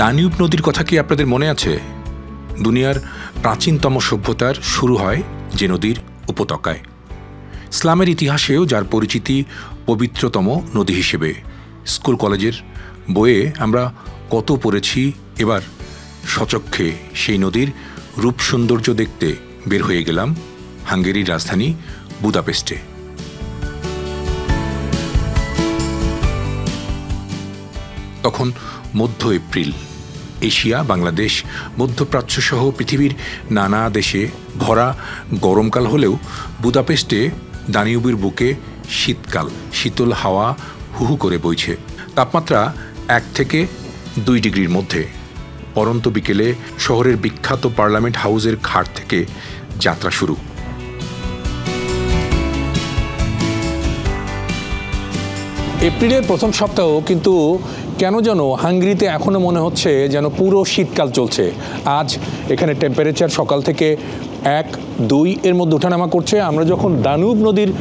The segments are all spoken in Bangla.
দানিউব নদীর কথা কি আপনাদের মনে আছে? দুনিয়ার প্রাচীনতম সভ্যতার শুরু হয় যে নদীর উপত্যকায়। ইসলামের ইতিহাসেও যার পরিচিতি পবিত্রতম নদী হিসেবে। স্কুল কলেজের বইয়ে আমরা কত পড়েছি। এবার সচক্ষে সেই নদীর রূপ সৌন্দর্য দেখতে বের হয়ে গেলাম হাঙ্গেরির রাজধানী বুদাপেস্টে। তখন মধ্য এপ্রিল। এশিয়া, বাংলাদেশ, মধ্যপ্রাচ্য সহ পৃথিবীর নানা দেশে ভরা গরমকাল হলেও বুদাপেস্টে দানিউবের বুকে শীতকাল। শীতল হাওয়া হুহু করে বইছে। তাপমাত্রা 1 থেকে 2 ডিগ্রির মধ্যে। পরন্ত বিকেলে শহরের বিখ্যাত পার্লামেন্ট হাউসের ঘাট থেকে যাত্রা শুরু। এপ্রিলের প্রথম সপ্তাহ, কিন্তু কেন যেন হাঙ্গেরিতে এখনও মনে হচ্ছে যেন পুরো শীতকাল চলছে। আজ এখানে টেম্পারেচার সকাল থেকে 1-2 এর মধ্যে ওঠানামা করছে। আমরা যখন দানুব নদীর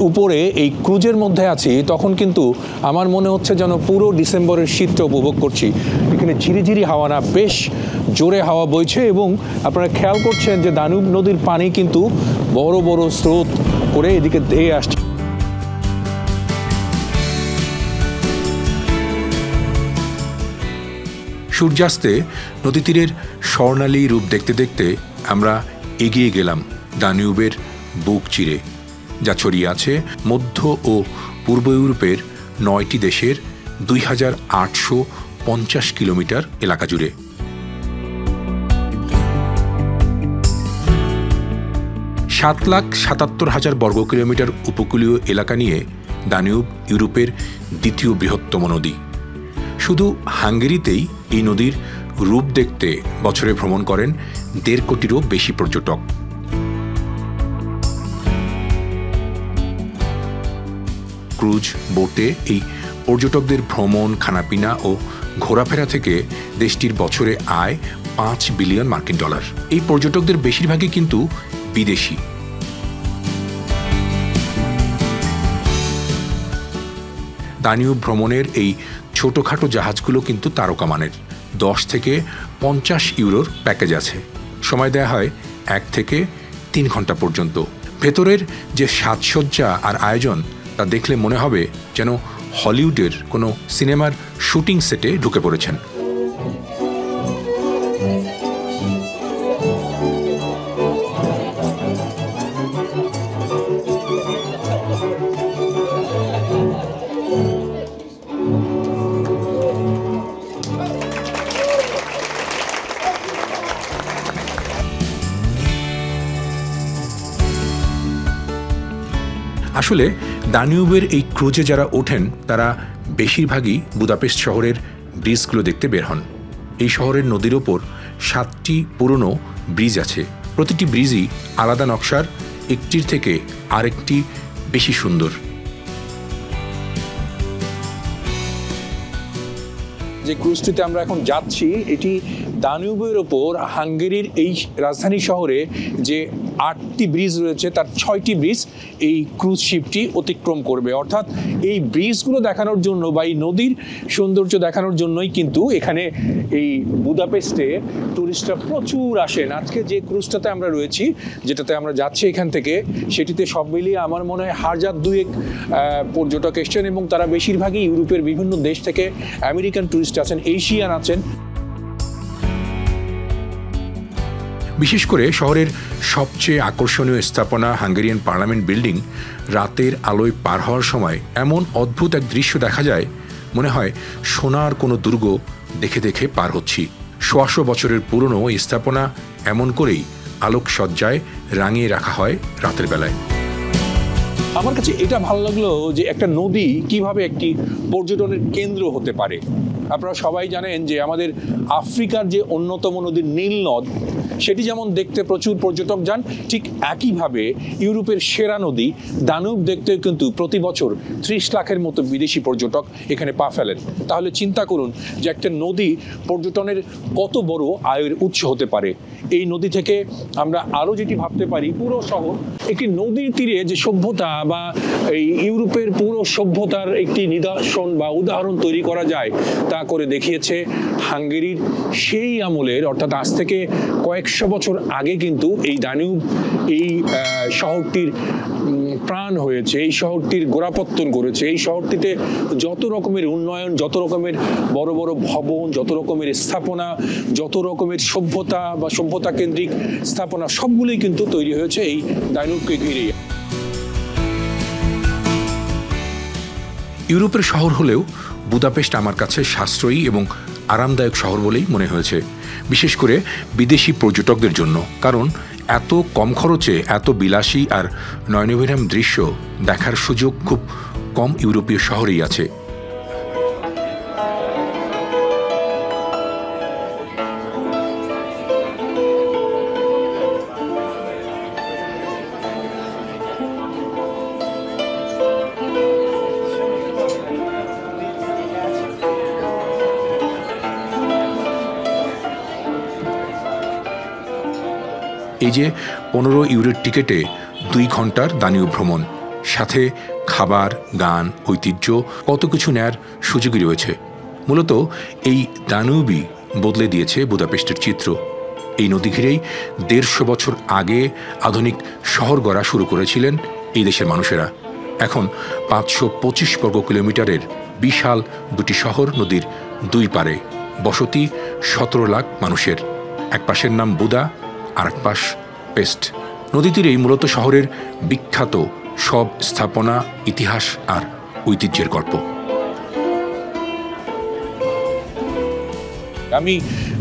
উপরে এই ক্রুজের মধ্যে আছি তখন কিন্তু আমার মনে হচ্ছে যেন পুরো ডিসেম্বরের শীতটা উপভোগ করছি। এখানে ঝিরিঝিরি হাওয়া না, বেশ জোরে হাওয়া বইছে এবং আপনারা খেয়াল করছেন যে দানুব নদীর পানি কিন্তু বড় বড় স্রোত করে এদিকে ধেয়ে আসছে। সূর্যাস্তে নদী তীরের স্বর্ণালী রূপ দেখতে দেখতে আমরা এগিয়ে গেলাম দানিউবের বুক চিরে, যা ছড়িয়ে আছে মধ্য ও পূর্ব ইউরোপের 9টি দেশের 2850 কিলোমিটার এলাকা জুড়ে। সাত লাখ 77,000 বর্গ কিলোমিটার উপকূলীয় এলাকা নিয়ে দানিউব ইউরোপের দ্বিতীয় বৃহত্তম নদী। শুধু হাঙ্গেরিতেই এই নদীর রূপ দেখতে বছরে ভ্রমণ করেন 1.5 কোটিরও বেশি পর্যটক। ক্রুজ বোটে এই পর্যটকদের ভ্রমণ, খানাপিনা ও ঘোরাফেরা থেকে দেশটির বছরে আয় $5 বিলিয়ন। এই পর্যটকদের বেশিরভাগই কিন্তু বিদেশি। দানিউব ভ্রমণের এই ছোটখাটো জাহাজগুলো কিন্তু তারকামানের। 10 থেকে 50 ইউরোর প্যাকেজ আছে। সময় দেয়া হয় 1 থেকে 3 ঘন্টা পর্যন্ত। ভেতরের যে সাজসজ্জা আর আয়োজন তা দেখলে মনে হবে যেন হলিউডের কোনো সিনেমার শুটিং সেটে ঢুকে পড়েছেন। আসলে দানিউবের এই ক্রুজে যারা ওঠেন তারা বেশিরভাগই বুদাপেস্ট শহরের ব্রিজগুলো দেখতে বের হন। এই শহরের নদীর ওপর 7টি পুরনো ব্রিজ আছে। প্রতিটি ব্রিজই আলাদা নকশার, একটির থেকে আরেকটি বেশি সুন্দর। যে ক্রুজটিতে আমরা এখন যাচ্ছি এটি দানিউবের ওপর হাঙ্গেরির এই রাজধানী শহরে যে 8টি ব্রিজ রয়েছে তার 6টি ব্রিজ এই ক্রুজ শিপটি অতিক্রম করবে। অর্থাৎ এই ব্রিজগুলো দেখানোর জন্য বা এই নদীর সৌন্দর্য দেখানোর জন্যই কিন্তু এখানে এই বুদাপেস্টে টুরিস্টরা প্রচুর আসেন। আজকে যে ক্রুজটাতে আমরা রয়েছি, যেটাতে আমরা যাচ্ছি এখান থেকে, সেটিতে সব মিলিয়ে আমার মনে হয় 1000-2 পর্যটক এসছেন এবং তারা বেশিরভাগই ইউরোপের বিভিন্ন দেশ থেকে, আমেরিকান টুরিস্ট আছেন, এশিয়ান আছেন। বিশেষ করে শহরের সবচেয়ে আকর্ষণীয় স্থাপনা হাঙ্গেরিয়ান পার্লামেন্ট বিল্ডিং রাতের আলোয় পার হওয়ার সময় এমন অদ্ভুত এক দৃশ্য দেখা যায়, মনে হয় সোনার কোনো দুর্গ দেখে দেখে পার হচ্ছি। 100 বছরের পুরনো এই স্থাপনা এমন করেই আলোকসজ্জায় রাঙিয়ে রাখা হয় রাতের বেলায়। আমার কাছে এটা ভালো লাগলো যে একটা নদী কিভাবে একটি পর্যটনের কেন্দ্র হতে পারে। আপনারা সবাই জানেন যে আমাদের আফ্রিকার যে অন্যতম নদী নীল নদ, সেটি যেমন দেখতে প্রচুর পর্যটক যান, ঠিক একইভাবে ইউরোপের সেরা নদী দানুব দেখতেও কিন্তু প্রতি বছর 30 লাখের মতো বিদেশি পর্যটক এখানে পা ফেলেন। তাহলে চিন্তা করুন যে একটা নদী পর্যটনের কত বড় আয়ের উৎস হতে পারে। এই নদী থেকে আমরা আরও যেটি ভাবতে পারি, পুরো শহর একটি নদীর তীরে যে সভ্যতা বা এই ইউরোপের পুরো সভ্যতার একটি নিদর্শন বা উদাহরণ তৈরি করা যায় তা করে দেখিয়েছে হাঙ্গেরির সেই আমলের, অর্থাৎ আজ থেকে কয়েকশো বছর আগে কিন্তু এই দানিউব এই শহরটির প্রাণ হয়েছে, এই শহরটির গোড়াপত্তন করেছে। এই শহরটিতে যত রকমের উন্নয়ন, যত রকমের বড় বড় ভবন, যত রকমের স্থাপনা, যত রকমের সভ্যতা বা সভ্যতা কেন্দ্রিক স্থাপনা, সবগুলোই কিন্তু তৈরি হয়েছে এই দানিউবকে ঘিরে। ইউরোপের শহর হলেও বুদাপেস্ট আমার কাছে সাশ্রয়ী এবং আরামদায়ক শহর বলেই মনে হয়েছে, বিশেষ করে বিদেশি পর্যটকদের জন্য। কারণ এত কম খরচে এত বিলাসী আর নয়নবিরাম দৃশ্য দেখার সুযোগ খুব কম ইউরোপীয় শহরেই আছে। এই যে 15 ইউরোর টিকেটে 2 ঘন্টার দানিউব ভ্রমণ, সাথে খাবার, গান, ঐতিহ্য, কত কিছু নেয়ার সুযোগই রয়েছে। মূলত এই দানিউবই বদলে দিয়েছে বুদাপেস্টের চিত্র। এই নদী ঘিরেই 150 বছর আগে আধুনিক শহর গড়া শুরু করেছিলেন এই দেশের মানুষেরা। এখন 525 বর্গ কিলোমিটারের বিশাল দুটি শহর নদীর দুই পারে, বসতি 17 লাখ মানুষের। এক পাশের নাম বুদা, আর এক পাশ পেস্ট। নদী তীরেই মূলত শহরের বিখ্যাত সব স্থাপনা, ইতিহাস আর ঐতিহ্যের গল্প। আমি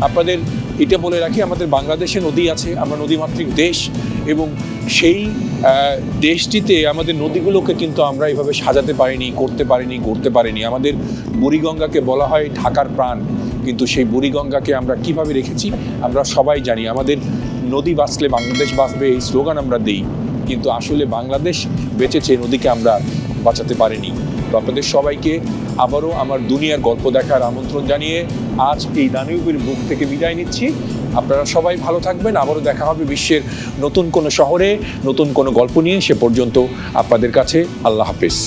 আপনাদের এটা বলে রাখি, আমাদের বাংলাদেশে নদী আছে, আমরা নদীমাতৃক দেশ, এবং সেই দেশটিতে আমাদের নদীগুলোকে কিন্তু আমরা এইভাবে সাজাতে পারিনি, করতে পারিনি, গড়তে পারিনি। আমাদের বুড়িগঙ্গাকে বলা হয় ঢাকার প্রাণ, কিন্তু সেই বুড়িগঙ্গাকে আমরা কিভাবে রেখেছি আমরা সবাই জানি। আমাদের নদী বাঁচলে বাংলাদেশ বাঁচবে এই স্লোগান আমরা দিই, কিন্তু আসলে বাংলাদেশ বেঁচেছে, নদীকে আমরা বাঁচাতে পারিনি। তো আপনাদের সবাইকে আবারও আমার দুনিয়ার গল্প দেখার আমন্ত্রণ জানিয়ে আজ এই দানিউবের বুক থেকে বিদায় নিচ্ছি। আপনারা সবাই ভালো থাকবেন। আবারও দেখা হবে বিশ্বের নতুন কোনো শহরে নতুন কোনো গল্প নিয়ে। সে পর্যন্ত আপনাদের কাছে আল্লাহ হাফেজ।